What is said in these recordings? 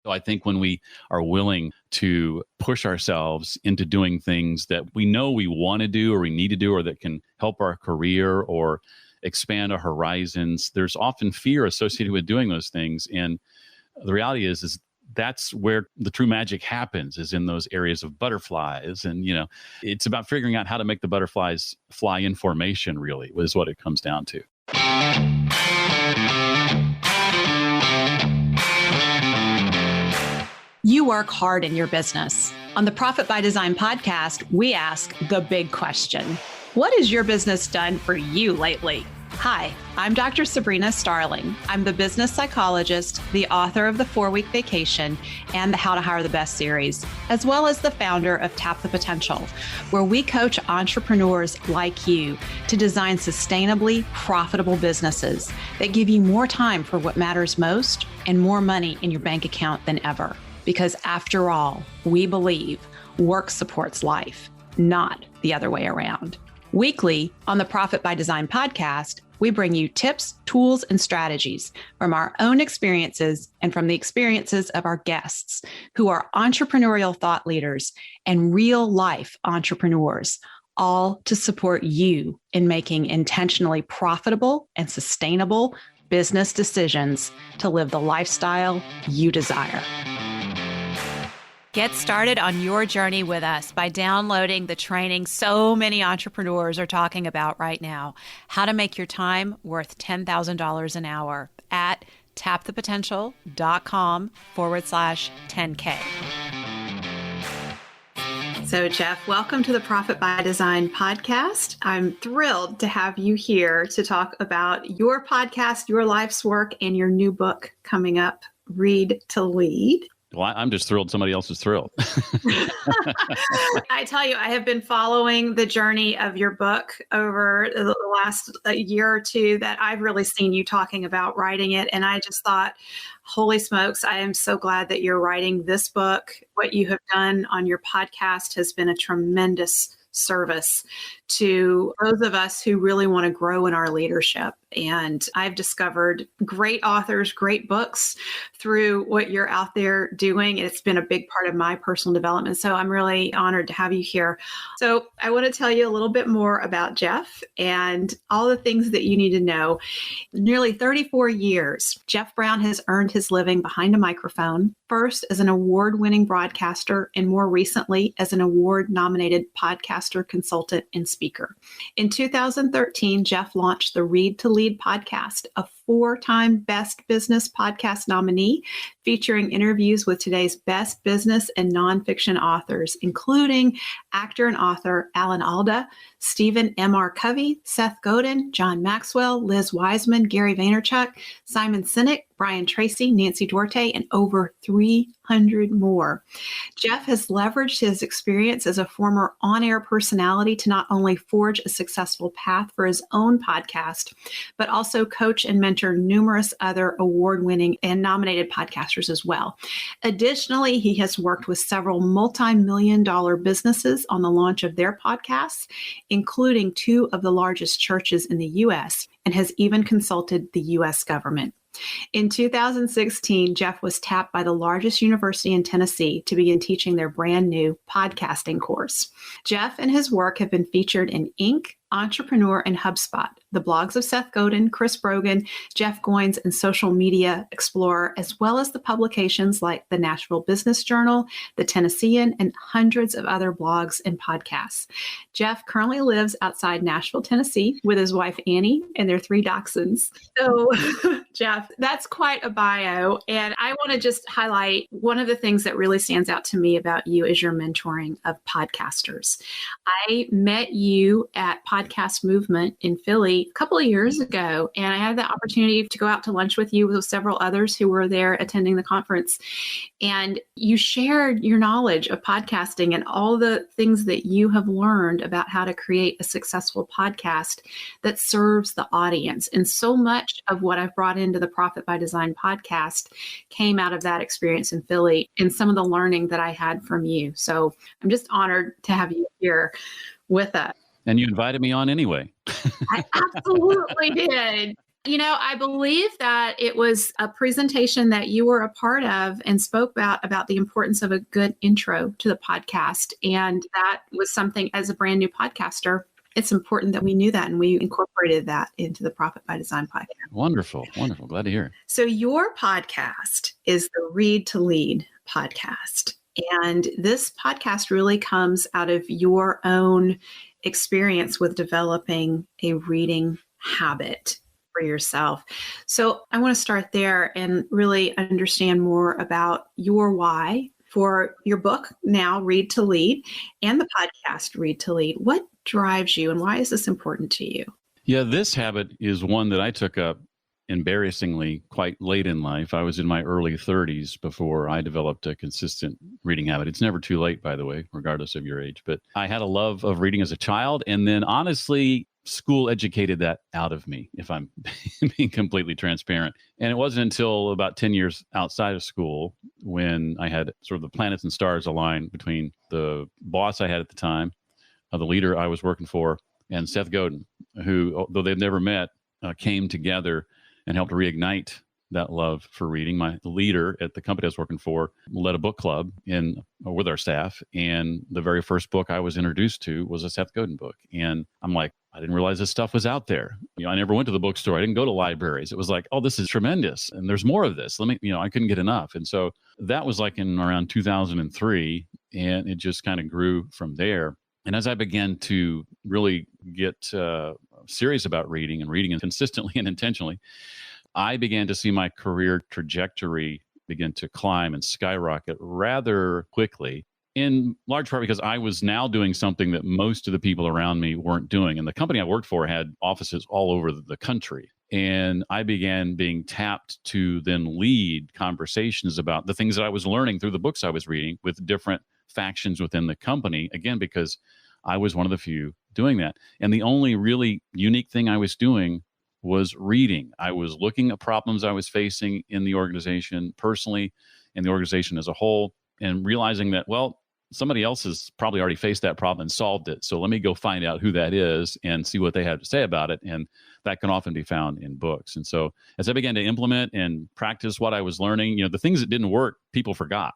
So I think when we are willing to push ourselves into doing things that we know we want to do or we need to do or that can help our career or expand our horizons, there's often fear associated with doing those things. And the reality is that's where the true magic happens, is in those areas of butterflies. And, it's about figuring out how to make the butterflies fly in formation, really, is what it comes down to. You work hard in your business. On the Profit by Design podcast, we ask the big question. What has your business done for you lately? Hi, I'm Dr. Sabrina Starling. I'm the business psychologist, the author of the 4-Week Vacation and the How to Hire the Best series, as well as the founder of Tap the Potential, where we coach entrepreneurs like you to design sustainably profitable businesses that give you more time for what matters most and more money in your bank account than ever. Because after all, we believe work supports life, not the other way around. Weekly on the Profit by Design podcast, we bring you tips, tools, and strategies from our own experiences and from the experiences of our guests who are entrepreneurial thought leaders and real life entrepreneurs, all to support you in making intentionally profitable and sustainable business decisions to live the lifestyle you desire. Get started on your journey with us by downloading the training so many entrepreneurs are talking about right now, how to make your time worth $10,000 an hour at tapthepotential.com/10K. So Jeff, welcome to the Profit by Design podcast. I'm thrilled to have you here to talk about your podcast, your life's work, and your new book coming up, Read to Lead. Well, I'm just thrilled somebody else is thrilled. I tell you, I have been following the journey of your book over the last year or two that I've really seen you talking about writing it. And I just thought, holy smokes, I am so glad that you're writing this book. What you have done on your podcast has been a tremendous service to those of us who really want to grow in our leadership. And I've discovered great authors, great books through what you're out there doing. It's been a big part of my personal development. So I'm really honored to have you here. So I want to tell you a little bit more about Jeff and all the things that you need to know. Nearly 34 years, Jeff Brown has earned his living behind a microphone, first as an award-winning broadcaster and more recently as an award-nominated podcaster, consultant, and speaker. In 2013, Jeff launched the Read to Lead podcast, a 4-time Best Business Podcast nominee, featuring interviews with today's best business and nonfiction authors, including actor and author Alan Alda, Stephen M.R. Covey, Seth Godin, John Maxwell, Liz Wiseman, Gary Vaynerchuk, Simon Sinek, Brian Tracy, Nancy Duarte, and over 300 more. Jeff has leveraged his experience as a former on-air personality to not only forge a successful path for his own podcast, but also coach and mentor numerous other award-winning and nominated podcasters as well. Additionally, he has worked with several multi-million-dollar businesses on the launch of their podcasts, including 2 of the largest churches in the U.S., and has even consulted the U.S. government. In 2016, Jeff was tapped by the largest university in Tennessee to begin teaching their brand new podcasting course. Jeff and his work have been featured in Inc., Entrepreneur, and HubSpot, the blogs of Seth Godin, Chris Brogan, Jeff Goins, and Social Media Explorer, as well as the publications like the Nashville Business Journal, the Tennessean, and hundreds of other blogs and podcasts. Jeff currently lives outside Nashville, Tennessee, with his wife, Annie, and their 3 dachshunds. So, Jeff, that's quite a bio. And I want to just highlight one of the things that really stands out to me about you is your mentoring of podcasters. I met you at Podcast Movement in Philly a couple of years ago, and I had the opportunity to go out to lunch with you with several others who were there attending the conference. And you shared your knowledge of podcasting and all the things that you have learned about how to create a successful podcast that serves the audience. And so much of what I've brought into the Profit by Design podcast came out of that experience in Philly and some of the learning that I had from you. So I'm just honored to have you here with us. And you invited me on anyway. I absolutely did. I believe that it was a presentation that you were a part of and spoke about the importance of a good intro to the podcast. And that was something, as a brand new podcaster, it's important that we knew that and we incorporated that into the Profit by Design podcast. Wonderful. Wonderful. Glad to hear it. So your podcast is the Read to Lead podcast. And this podcast really comes out of your own experience with developing a reading habit for yourself. So I want to start there and really understand more about your why for your book now, Read to Lead, and the podcast, Read to Lead. What drives you and why is this important to you? Yeah, this habit is one that I took up embarrassingly quite late in life. I was in my early 30s before I developed a consistent reading habit. It's never too late, by the way, regardless of your age. But I had a love of reading as a child. And then honestly, school educated that out of me, if I'm being completely transparent. And it wasn't until about 10 years outside of school when I had sort of the planets and stars aligned between the boss I had at the time, the leader I was working for, and Seth Godin, who, though they'd never met, came together and helped reignite that love for reading. My leader at the company I was working for led a book club with our staff. And the very first book I was introduced to was a Seth Godin book. And I'm like, I didn't realize this stuff was out there. I never went to the bookstore. I didn't go to libraries. It was like, oh, this is tremendous. And there's more of this. I couldn't get enough. And so that was like in around 2003. And it just kind of grew from there. And as I began to really get serious about reading and reading consistently and intentionally, I began to see my career trajectory begin to climb and skyrocket rather quickly, in large part because I was now doing something that most of the people around me weren't doing. And the company I worked for had offices all over the country. And I began being tapped to then lead conversations about the things that I was learning through the books I was reading with different factions within the company, again, because I was one of the few doing that. And the only really unique thing I was doing was reading. I was looking at problems I was facing in the organization personally, and the organization as a whole, and realizing that, well, somebody else has probably already faced that problem and solved it. So let me go find out who that is and see what they have to say about it. And that can often be found in books. And so as I began to implement and practice what I was learning, the things that didn't work, people forgot.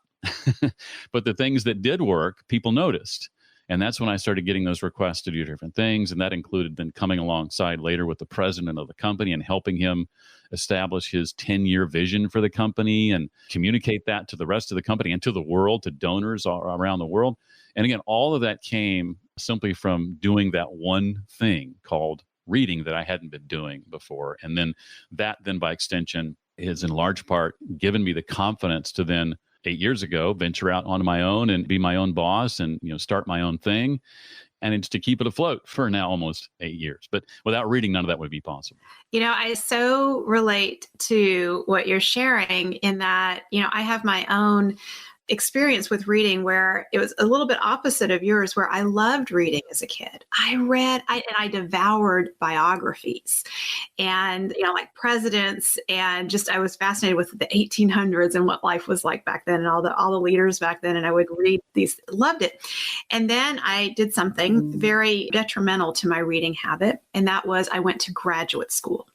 But the things that did work, people noticed. And that's when I started getting those requests to do different things. And that included then coming alongside later with the president of the company and helping him establish his 10-year vision for the company and communicate that to the rest of the company and to the world, to donors all around the world. And again, all of that came simply from doing that one thing called reading that I hadn't been doing before. And then that by extension is in large part given me the confidence to then 8 years ago, venture out on my own and be my own boss and, start my own thing. And it's to keep it afloat for now almost 8 years. But without reading, none of that would be possible. I so relate to what you're sharing in that, I have my own experience with reading where it was a little bit opposite of yours, where I loved reading as a kid. I devoured biographies and, like presidents, and just, I was fascinated with the 1800s and what life was like back then and all the leaders back then. And I would read these, loved it. And then I did something very detrimental to my reading habit. And that was I went to graduate school.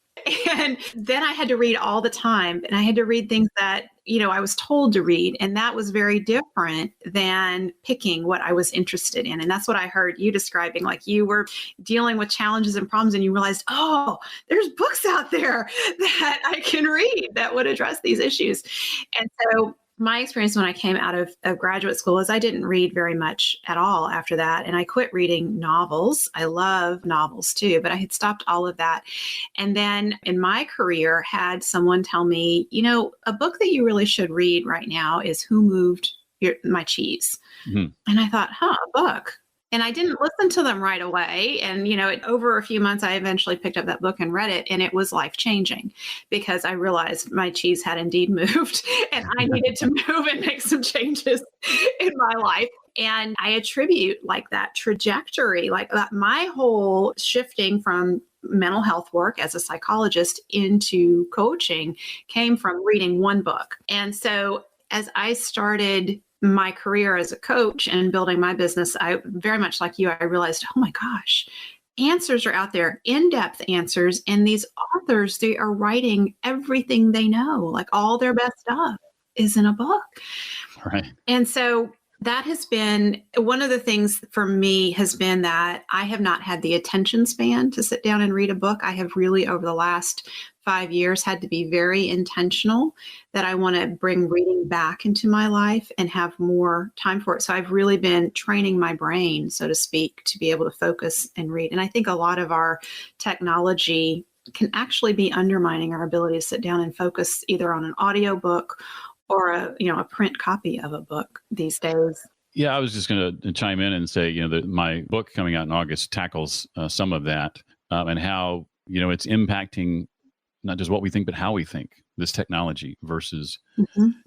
And then I had to read all the time, and I had to read things that, I was told to read. And that was very different than picking what I was interested in. And that's what I heard you describing, like you were dealing with challenges and problems and you realized, oh, there's books out there that I can read that would address these issues. And so my experience when I came out of graduate school is I didn't read very much at all after that. And I quit reading novels. I love novels too, but I had stopped all of that. And then in my career, had someone tell me, a book that you really should read right now is Who Moved My Cheese? Mm-hmm. And I thought, a book. And I didn't listen to them right away. And, over a few months, I eventually picked up that book and read it. And it was life-changing because I realized my cheese had indeed moved and I needed to move and make some changes in my life. And I attribute like that trajectory, like that, my whole shifting from mental health work as a psychologist into coaching came from reading one book. And so as I started my career as a coach and building my business, I very much like you, I realized, oh my gosh, answers are out there, in-depth answers. And these authors, they are writing everything they know, like all their best stuff is in a book. Right. And so that has been one of the things for me, has been that I have not had the attention span to sit down and read a book. I have really, over the last 5 years, had to be very intentional that I want to bring reading back into my life and have more time for it. So I've really been training my brain, so to speak, to be able to focus and read. And I think a lot of our technology can actually be undermining our ability to sit down and focus either on an audiobook or a print copy of a book these days. Yeah, I was just going to chime in and say, that my book coming out in August tackles some of that and how, it's impacting not just what we think, but how we think, this technology versus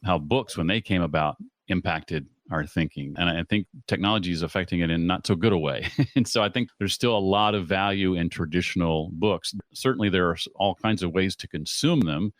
how books, when they came about, impacted our thinking. And I think technology is affecting it in not so good a way. And so I think there's still a lot of value in traditional books. Certainly there are all kinds of ways to consume them.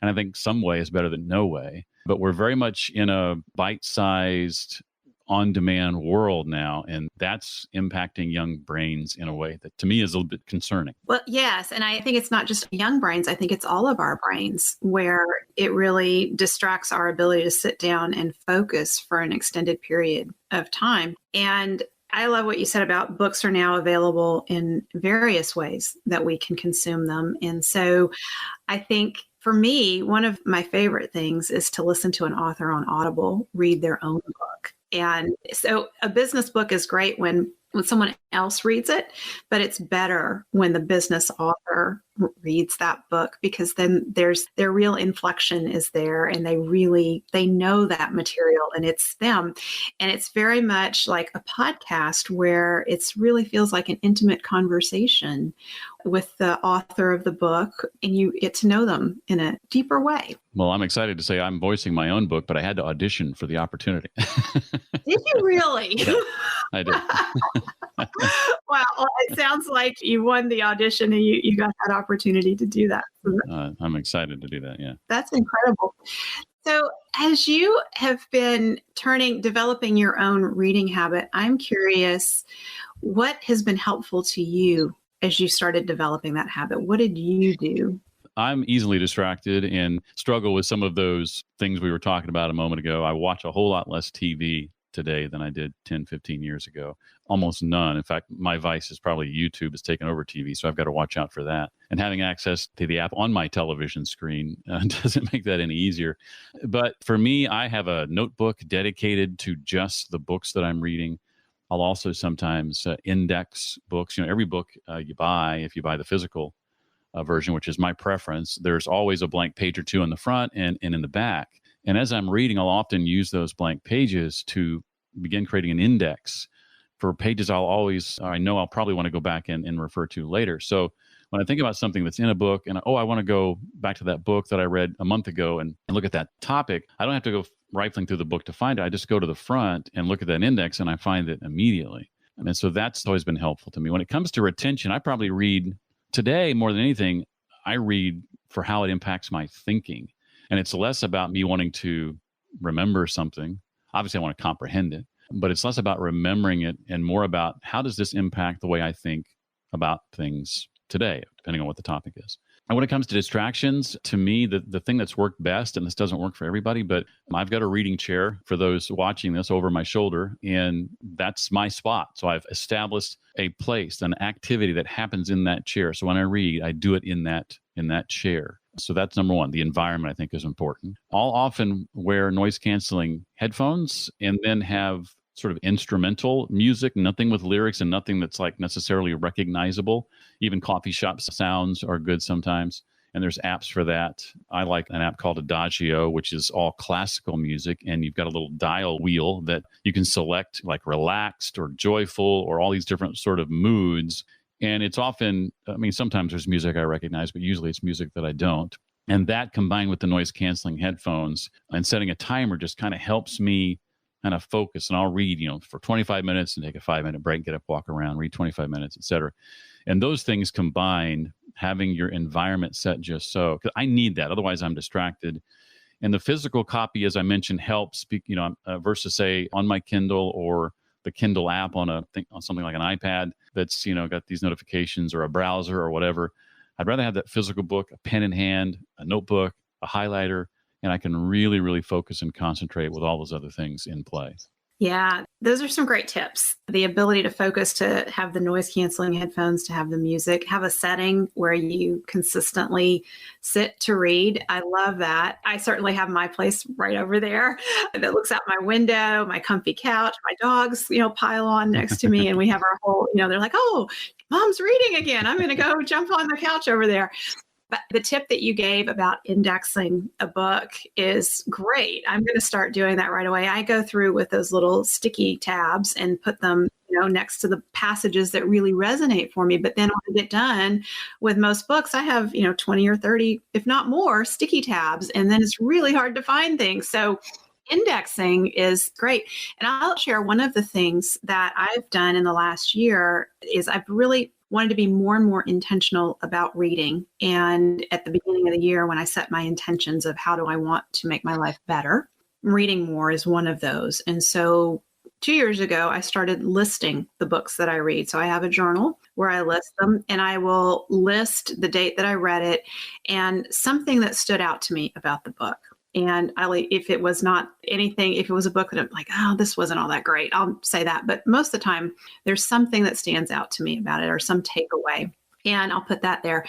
And I think some way is better than no way. But we're very much in a bite-sized, on-demand world now, and that's impacting young brains in a way that to me is a little bit concerning. Well, yes, and I think it's not just young brains. I think it's all of our brains where it really distracts our ability to sit down and focus for an extended period of time. And I love what you said about books are now available in various ways that we can consume them. And so I think for me, one of my favorite things is to listen to an author on Audible read their own book. And so a business book is great when someone else reads it, but it's better when the business author reads that book, because then their real inflection is there, and they know that material and it's them. And it's very much like a podcast where it's really feels like an intimate conversation with the author of the book, and you get to know them in a deeper way. Well, I'm excited to say I'm voicing my own book, but I had to audition for the opportunity. Did you really? Yeah, I did. Wow. Well, it sounds like you won the audition and you got that opportunity to do that. I'm excited to do that. Yeah. That's incredible. So as you have been developing your own reading habit, I'm curious, what has been helpful to you as you started developing that habit? What did you do? I'm easily distracted and struggle with some of those things we were talking about a moment ago. I watch a whole lot less TV today than I did 10, 15 years ago. Almost none. In fact, my vice is probably YouTube has taken over TV, so I've got to watch out for that. And having access to the app on my television screen doesn't make that any easier. But for me, I have a notebook dedicated to just the books that I'm reading. I'll also sometimes index books. Every book you buy, if you buy the physical version, which is my preference, there's always a blank page or two in the front and in the back. And as I'm reading, I'll often use those blank pages to begin creating an index for pages I know I'll probably want to go back and refer to later. So when I think about something that's in a book and, I want to go back to that book that I read a month ago and look at that topic, I don't have to go rifling through the book to find it. I just go to the front and look at that index and I find it immediately. And so that's always been helpful to me. When it comes to retention, I probably read today more than anything. I read for how it impacts my thinking. And it's less about me wanting to remember something. Obviously, I want to comprehend it, but it's less about remembering it and more about how does this impact the way I think about things today, depending on what the topic is. And when it comes to distractions, to me, the thing that's worked best, and this doesn't work for everybody, but I've got a reading chair for those watching this over my shoulder, and that's my spot. So I've established a place, an activity that happens in that chair. So when I read, I do it in that chair. So that's number one. The environment, I think, is important. I'll often wear noise canceling headphones and then have sort of instrumental music, nothing with lyrics and nothing that's like necessarily recognizable. Even coffee shop sounds are good sometimes. And there's apps for that. I like an app called Adagio, which is all classical music. And you've got a little dial wheel that you can select like relaxed or joyful or all these different sort of moods. And it's often, sometimes there's music I recognize, but usually it's music that I don't. And that combined with the noise canceling headphones and setting a timer just kind of helps me kind of focus. And I'll read, for 25 minutes and take a 5-minute break, get up, walk around, read 25 minutes, et cetera. And those things combined, having your environment set just so, because I need that. Otherwise, I'm distracted. And the physical copy, as I mentioned, helps, versus say on my Kindle or the Kindle app on on something like an iPad that's, got these notifications, or a browser or whatever. I'd rather have that physical book, a pen in hand, a notebook, a highlighter, and I can really, really focus and concentrate with all those other things in play. Yeah, those are some great tips. The ability to focus, to have the noise canceling headphones, to have the music, have a setting where you consistently sit to read. I love that. I certainly have my place right over there that looks out my window, my comfy couch, my dogs, pile on next to me. And we have our whole, they're like, oh, mom's reading again. I'm going to go jump on the couch over there. But the tip that you gave about indexing a book is great. I'm going to start doing that right away. I go through with those little sticky tabs and put them, next to the passages that really resonate for me. But then when I get done with most books, I have, 20 or 30, if not more, sticky tabs. And then it's really hard to find things. So indexing is great. And I'll share one of the things that I've done in the last year is I've really wanted to be more and more intentional about reading. And at the beginning of the year, when I set my intentions of how do I want to make my life better, reading more is one of those. And so 2 years ago, I started listing the books that I read. So I have a journal where I list them, and I will list the date that I read it and something that stood out to me about the book. And if it was not anything, if it was a book that I'm like, oh, this wasn't all that great, I'll say that. But most of the time, there's something that stands out to me about it, or some takeaway. And I'll put that there.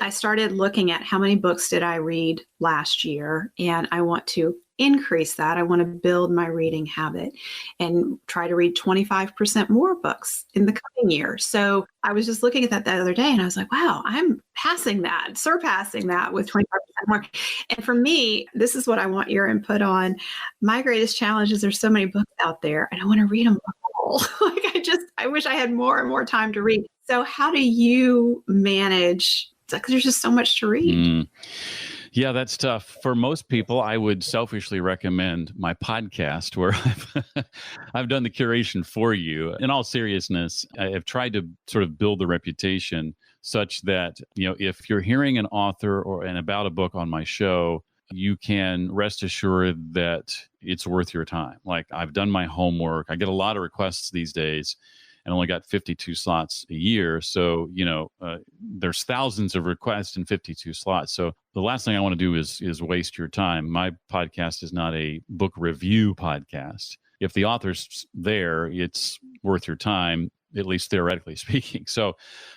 I started looking at how many books did I read last year, and I want to increase that. I want to build my reading habit and try to read 25% more books in the coming year. So I was just looking at that the other day, and I was like, wow, I'm surpassing that with 25% more. And for me, this is what I want your input on. My greatest challenge is there's so many books out there, and I want to read them all. I wish I had more and more time to read. So how do you manage? There's just so much to read. Yeah, that's tough. For most people, I would selfishly recommend my podcast, where I've done the curation for you. In all seriousness, I have tried to sort of build the reputation such that, if you're hearing an author and about a book on my show, you can rest assured that it's worth your time. Like, I've done my homework. I get a lot of requests these days, and only got 52 slots a year. So, there's thousands of requests in 52 slots. So the last thing I want to do is waste your time. My podcast is not a book review podcast. If the author's there, it's worth your time, at least theoretically speaking. So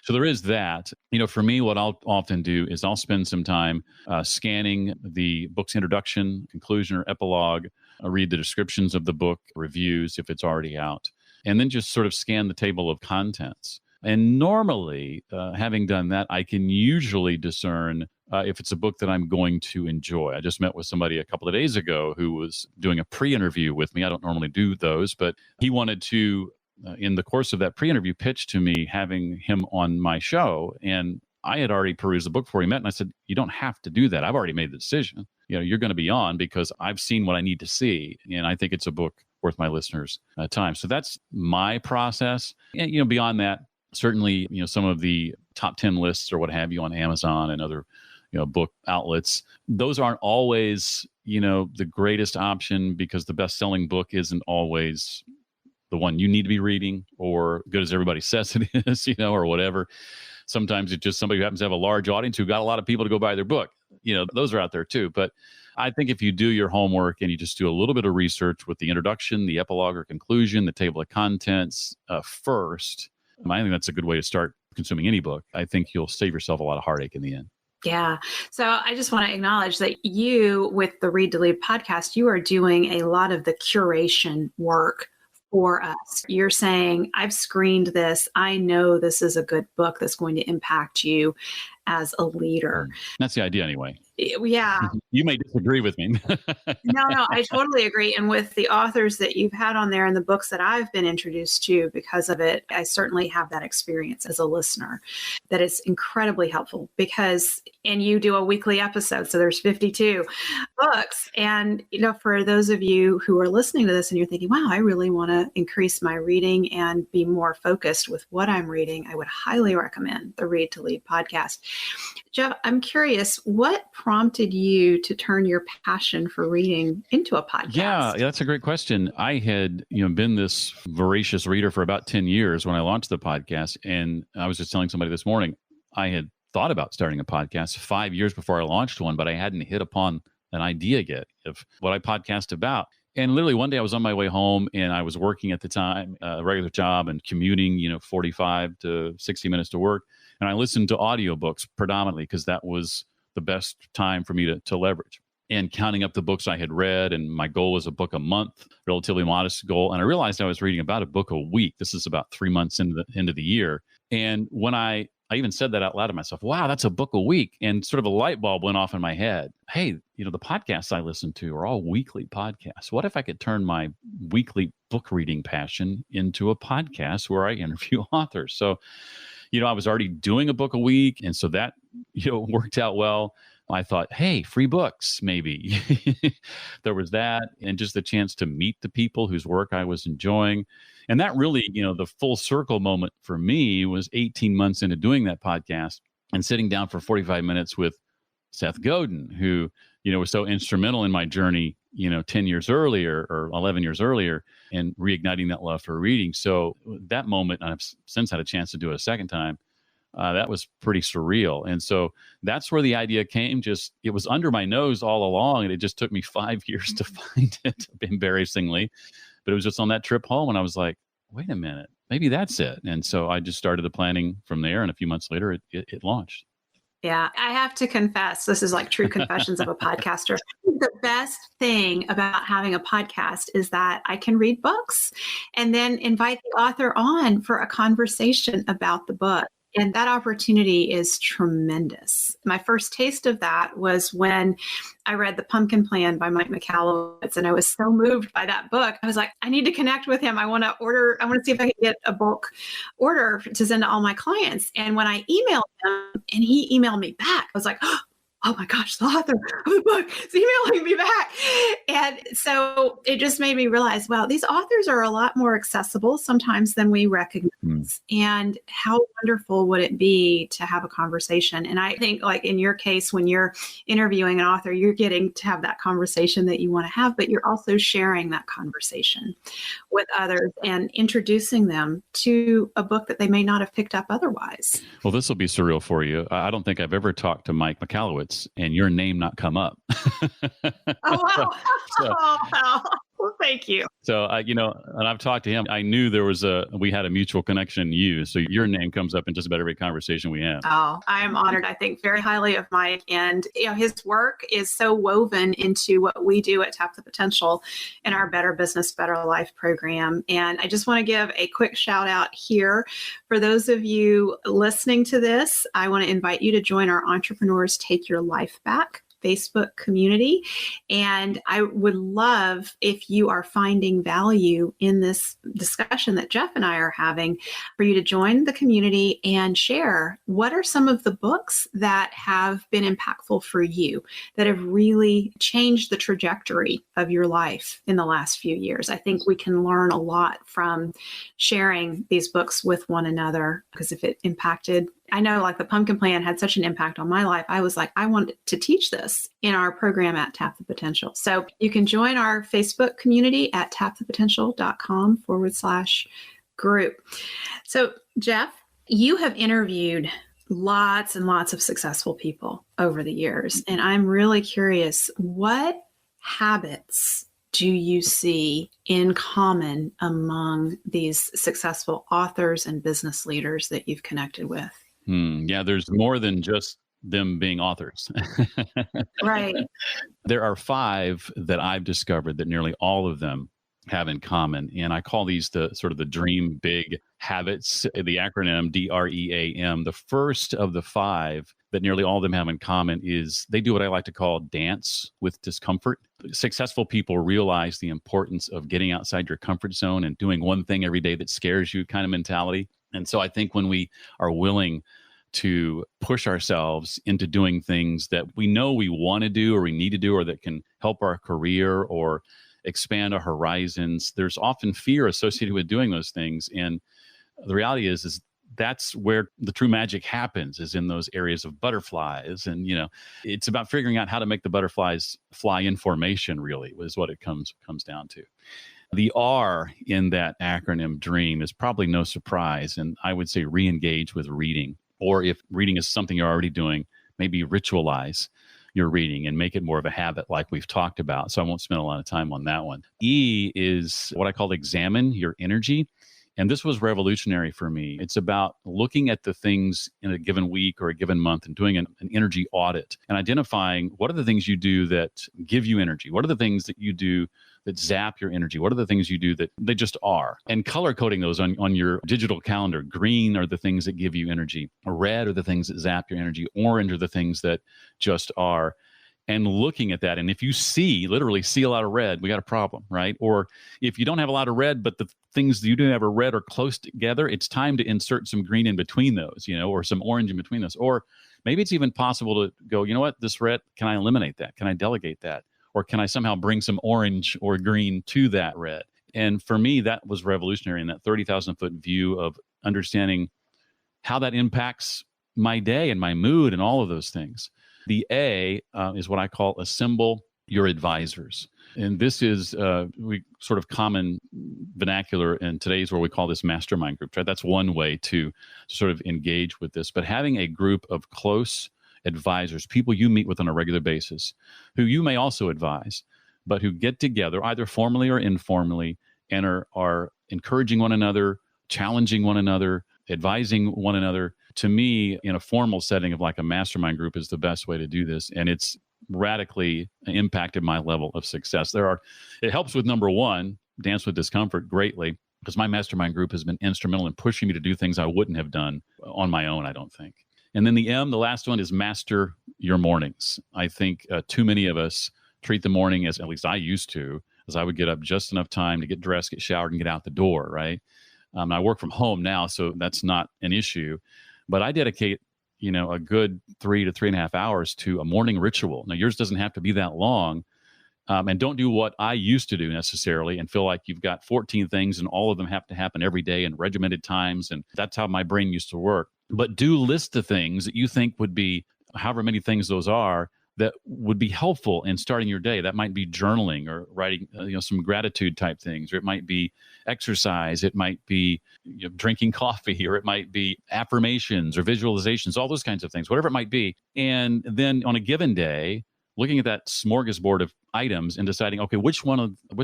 there is that. For me, what I'll often do is I'll spend some time scanning the book's introduction, conclusion, or epilogue, read the descriptions of the book, reviews if it's already out, and then just sort of scan the table of contents. And normally, having done that, I can usually discern if it's a book that I'm going to enjoy. I just met with somebody a couple of days ago who was doing a pre-interview with me. I don't normally do those, but he wanted to, in the course of that pre-interview, pitch to me having him on my show. And I had already perused the book before he met, and I said, you don't have to do that. I've already made the decision. You're going to be on because I've seen what I need to see, and I think it's a book worth my listeners' time. So that's my process. And, beyond that, certainly, some of the top 10 lists or what have you on Amazon and other, book outlets, those aren't always, the greatest option, because the best-selling book isn't always the one you need to be reading, or good as everybody says it is, or whatever. Sometimes it's just somebody who happens to have a large audience who got a lot of people to go buy their book. Those are out there too. But I think if you do your homework and you just do a little bit of research with the introduction, the epilogue or conclusion, the table of contents first, I think that's a good way to start consuming any book. I think you'll save yourself a lot of heartache in the end. Yeah. So I just want to acknowledge that you, with the Read to Lead podcast, you are doing a lot of the curation work for us. You're saying, I've screened this. I know this is a good book that's going to impact you as a leader. That's the idea anyway. Yeah. You may disagree with me. No, I totally agree. And with the authors that you've had on there and the books that I've been introduced to because of it, I certainly have that experience as a listener, that it's incredibly helpful and you do a weekly episode. So there's 52 books. And, for those of you who are listening to this and you're thinking, wow, I really want to increase my reading and be more focused with what I'm reading, I would highly recommend the Read to Lead podcast. Jeff, I'm curious, what prompted you to turn your passion for reading into a podcast? Yeah, that's a great question. I had, been this voracious reader for about 10 years when I launched the podcast. And I was just telling somebody this morning, I had thought about starting a podcast 5 years before I launched one, but I hadn't hit upon an idea yet of what I podcast about. And literally one day I was on my way home and I was working at the time, a regular job and commuting, 45 to 60 minutes to work. And I listened to audiobooks predominantly because that was the best time for me to leverage. And counting up the books I had read, and my goal was a book a month, relatively modest goal. And I realized I was reading about a book a week. This is about 3 months into the year. And when I even said that out loud to myself, wow, that's a book a week. And sort of a light bulb went off in my head. Hey, the podcasts I listen to are all weekly podcasts. What if I could turn my weekly book reading passion into a podcast where I interview authors? So, I was already doing a book a week. And so that, worked out well. I thought, hey, free books, maybe. There was that, and just the chance to meet the people whose work I was enjoying. And that really, the full circle moment for me was 18 months into doing that podcast and sitting down for 45 minutes with Seth Godin, who, was so instrumental in my journey, 10 years earlier or 11 years earlier, and reigniting that love for reading. So that moment, I've since had a chance to do it a second time. That was pretty surreal. And so that's where the idea came. It was under my nose all along. And it just took me 5 years to find it, embarrassingly. But it was just on that trip home. And I was like, wait a minute, maybe that's it. And so I just started the planning from there. And a few months later, it launched. Yeah, I have to confess, this is like true confessions of a podcaster. The best thing about having a podcast is that I can read books and then invite the author on for a conversation about the book. And that opportunity is tremendous. My first taste of that was when I read The Pumpkin Plan by Mike Michalowicz, and I was so moved by that book. I was like, I need to connect with him. I want to see if I can get a bulk order to send to all my clients. And when I emailed him and he emailed me back, I was like, oh my gosh, the author of the book is emailing me back. And so it just made me realize, wow, these authors are a lot more accessible sometimes than we recognize. And how wonderful would it be to have a conversation? And I think, like in your case, when you're interviewing an author, you're getting to have that conversation that you want to have, but you're also sharing that conversation with others and introducing them to a book that they may not have picked up otherwise. Well, this will be surreal for you. I don't think I've ever talked to Mike Michalowicz and your name not come up. Oh, wow. Oh, wow. Well, thank you. So, and I've talked to him. I knew we had a mutual connection in you. So your name comes up in just about every conversation we have. Oh, I am honored. I think very highly of Mike. And, his work is so woven into what we do at Tap the Potential in our Better Business, Better Life program. And I just want to give a quick shout out here. For those of you listening to this, I want to invite you to join our Entrepreneurs Take Your Life Back Facebook community. And I would love, if you are finding value in this discussion that Jeff and I are having, for you to join the community and share what are some of the books that have been impactful for you, that have really changed the trajectory of your life in the last few years. I think we can learn a lot from sharing these books with one another, because if it impacted, I know, like The Pumpkin Plan had such an impact on my life. I was like, I want to teach this in our program at Tap the Potential. So you can join our Facebook community at tapthepotential.com/group. So Jeff, you have interviewed lots and lots of successful people over the years. And I'm really curious, what habits do you see in common among these successful authors and business leaders that you've connected with? Yeah, there's more than just them being authors. Right. There are 5 that I've discovered that nearly all of them have in common. And I call these the sort of the dream big habits, the acronym DREAM. The first of the 5 that nearly all of them have in common is they do what I like to call dance with discomfort. Successful people realize the importance of getting outside your comfort zone and doing one thing every day that scares you kind of mentality. And so I think when we are willing to push ourselves into doing things that we know we want to do or we need to do, or that can help our career or expand our horizons, there's often fear associated with doing those things. And the reality is that's where the true magic happens, is in those areas of butterflies. And, it's about figuring out how to make the butterflies fly in formation, really, is what it comes down to. The R in that acronym DREAM is probably no surprise. And I would say re-engage with reading. Or if reading is something you're already doing, maybe ritualize your reading and make it more of a habit, like we've talked about. So I won't spend a lot of time on that one. E is what I call examine your energy. And this was revolutionary for me. It's about looking at the things in a given week or a given month and doing an energy audit and identifying what are the things you do that give you energy? What are the things that you do that zap your energy? What are the things you do that they just are? And color coding those on your digital calendar. Green are the things that give you energy. Red are the things that zap your energy. Orange are the things that just are. And looking at that, and if you literally see a lot of red, we got a problem, right? Or if you don't have a lot of red, but the things that you do have a red are close together, it's time to insert some green in between those, or some orange in between those. Or maybe it's even possible to go, you know what, this red, can I eliminate that? Can I delegate that? Or can I somehow bring some orange or green to that red? And for me, that was revolutionary in that 30,000-foot view of understanding how that impacts my day and my mood and all of those things. The A is what I call assemble your advisors. And this is we sort of common vernacular in today's where we call this mastermind groups, right? That's one way to sort of engage with this. But having a group of close advisors, people you meet with on a regular basis, who you may also advise, but who get together either formally or informally and are encouraging one another, challenging one another, advising one another. To me, in a formal setting of like a mastermind group is the best way to do this. And it's radically impacted my level of success. It helps with number one, dance with discomfort, greatly, because my mastermind group has been instrumental in pushing me to do things I wouldn't have done on my own, I don't think. And then the M, the last one, is master your mornings. I think too many of us treat the morning as, at least I used to, as I would get up just enough time to get dressed, get showered, and get out the door, right? I work from home now, so that's not an issue. But I dedicate, a good 3 to 3.5 hours to a morning ritual. Now, yours doesn't have to be that long. And don't do what I used to do necessarily and feel like you've got 14 things and all of them have to happen every day in regimented times. And that's how my brain used to work. But do list the things that you think would be, however many things those are, that would be helpful in starting your day. That might be journaling or writing, some gratitude type things, or it might be exercise. It might be drinking coffee, or it might be affirmations or visualizations, all those kinds of things, whatever it might be. And then on a given day, looking at that smorgasbord of items and deciding, okay, which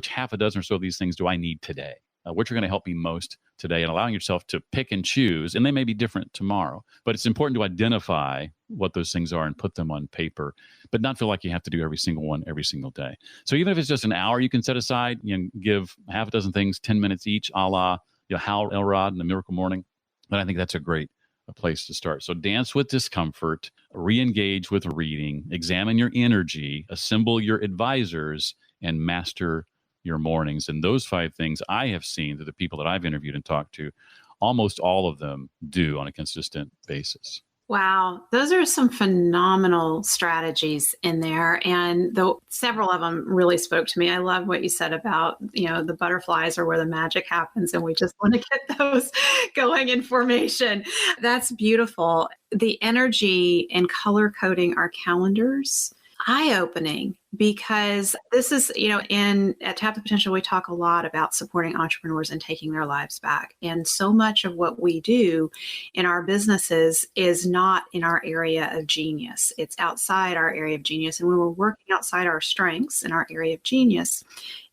half a dozen or so of these things do I need today? Which are going to help me most today, and allowing yourself to pick and choose. And they may be different tomorrow, but it's important to identify what those things are and put them on paper, but not feel like you have to do every single one every single day. So even if it's just an hour you can set aside, give half a dozen things, 10 minutes each, a la Hal Elrod in The Miracle Morning, then I think that's a great place to start. So dance with discomfort, re-engage with reading, examine your energy, assemble your advisors, and master your mornings. And those 5 things I have seen that the people that I've interviewed and talked to, almost all of them do on a consistent basis. Wow, those are some phenomenal strategies in there. And several of them really spoke to me. I love what you said about, the butterflies are where the magic happens, and we just want to get those going in formation. That's beautiful. The energy and color coding our calendars, eye-opening, because this is, at Tap the Potential, we talk a lot about supporting entrepreneurs and taking their lives back. And so much of what we do in our businesses is not in our area of genius. It's outside our area of genius. And when we're working outside our strengths in our area of genius,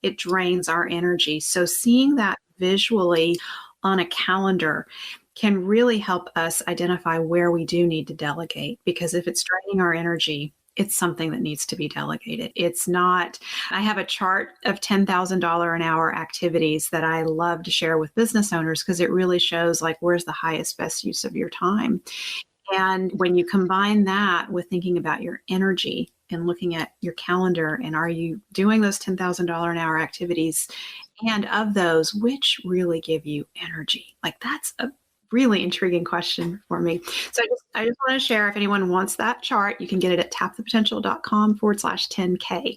it drains our energy. So seeing that visually on a calendar can really help us identify where we do need to delegate, because if it's draining our energy, it's something that needs to be delegated. It's not, I have a chart of $10,000 an hour activities that I love to share with business owners, because it really shows like where's the highest, best use of your time. And when you combine that with thinking about your energy and looking at your calendar, and are you doing those $10,000 an hour activities? And of those, which really give you energy? Like that's a really intriguing question for me. So I just want to share, if anyone wants that chart, you can get it at tapthepotential.com/10K.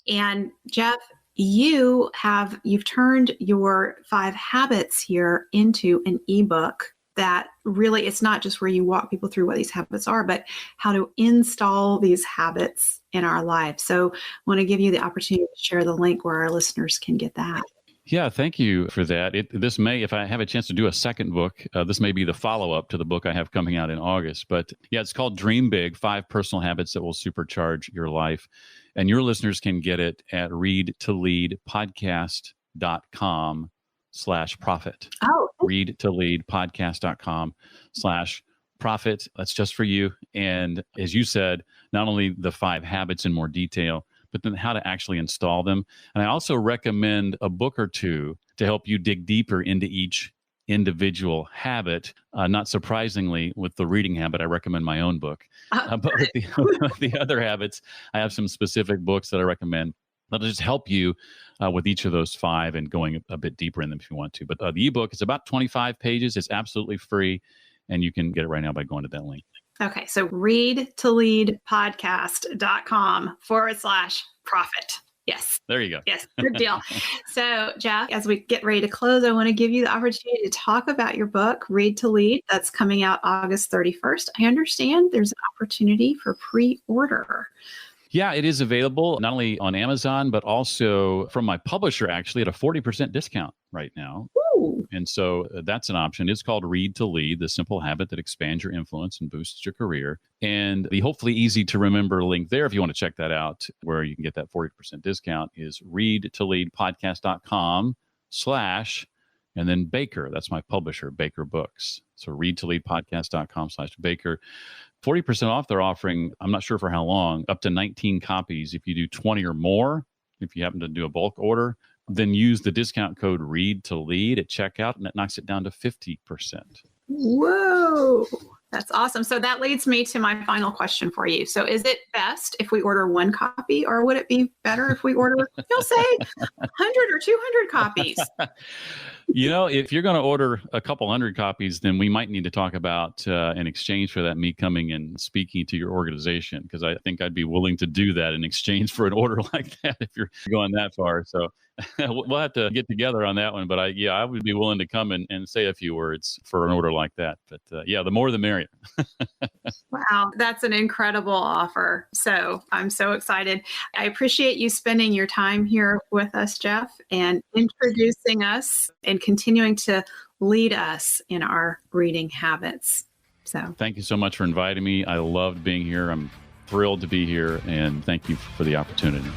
And Jeff, you've turned your 5 habits here into an ebook that really it's not just where you walk people through what these habits are, but how to install these habits in our life. So I want to give you the opportunity to share the link where our listeners can get that. Yeah, thank you for that. This may, if I have a chance to do a second book, this may be the follow-up to the book I have coming out in August. But yeah, it's called Dream Big, 5 Personal Habits That Will Supercharge Your Life. And your listeners can get it at readtoleadpodcast.com/profit. Oh, readtoleadpodcast.com/profit. That's just for you. And as you said, not only the 5 habits in more detail, but then how to actually install them. And I also recommend a book or two to help you dig deeper into each individual habit. Not surprisingly, with the reading habit, I recommend my own book. But with the other habits, I have some specific books that I recommend that'll just help you with each of those 5 and going a bit deeper in them if you want to. But the ebook is about 25 pages. It's absolutely free, and you can get it right now by going to that link. Okay, so readtoleadpodcast.com/profit. Yes. There you go. Yes, good deal. So, Jeff, as we get ready to close, I want to give you the opportunity to talk about your book, Read to Lead, that's coming out August 31st. I understand there's an opportunity for pre-order. Yeah, it is available not only on Amazon, but also from my publisher, actually, at a 40% discount right now. Ooh. And so that's an option. It's called Read to Lead, the simple habit that expands your influence and boosts your career. And the hopefully easy to remember link there, if you want to check that out, where you can get that 40% discount, is readtoleadpodcast.com/ and then Baker. That's my publisher, Baker Books. So readtoleadpodcast.com/Baker. 40% off they're offering, I'm not sure for how long, up to 19 copies. If you do 20 or more, if you happen to do a bulk order, then use the discount code Read to Lead at checkout, and it knocks it down to 50%. Whoa, that's awesome. So that leads me to my final question for you. So is it best if we order 1 copy, or would it be better if we order, say 100 or 200 copies? If you're going to order a couple hundred copies, then we might need to talk about in exchange for that, me coming and speaking to your organization, because I think I'd be willing to do that in exchange for an order like that if you're going that far. So we'll have to get together on that one. But I would be willing to come and say a few words for an order like that. But the more the merrier. Wow, that's an incredible offer. So I'm so excited. I appreciate you spending your time here with us, Jeff, and introducing us and continuing to lead us in our reading habits. So thank you so much for inviting me. I loved being here. I'm thrilled to be here, and thank you for the opportunity.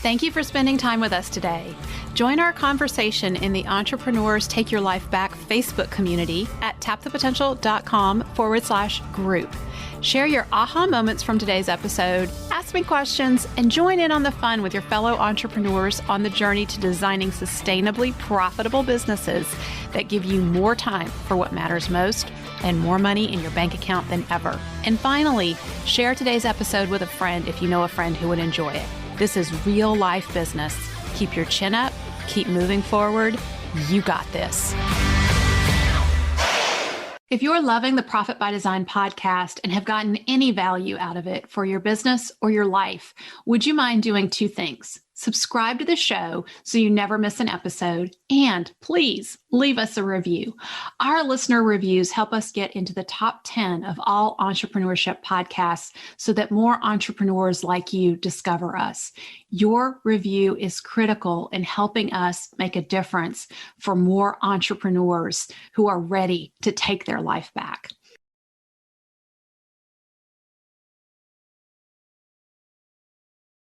Thank you for spending time with us today. Join our conversation in the Entrepreneurs Take Your Life Back Facebook community at tapthepotential.com/group. Share your aha moments from today's episode, ask me questions, and join in on the fun with your fellow entrepreneurs on the journey to designing sustainably profitable businesses that give you more time for what matters most and more money in your bank account than ever. And finally, share today's episode with a friend if you know a friend who would enjoy it. This is real life business. Keep your chin up, keep moving forward. You got this. If you're loving the Profit by Design podcast and have gotten any value out of it for your business or your life, would you mind doing 2 things? Subscribe to the show so you never miss an episode, and please leave us a review. Our listener reviews help us get into the top 10 of all entrepreneurship podcasts so that more entrepreneurs like you discover us. Your review is critical in helping us make a difference for more entrepreneurs who are ready to take their life back.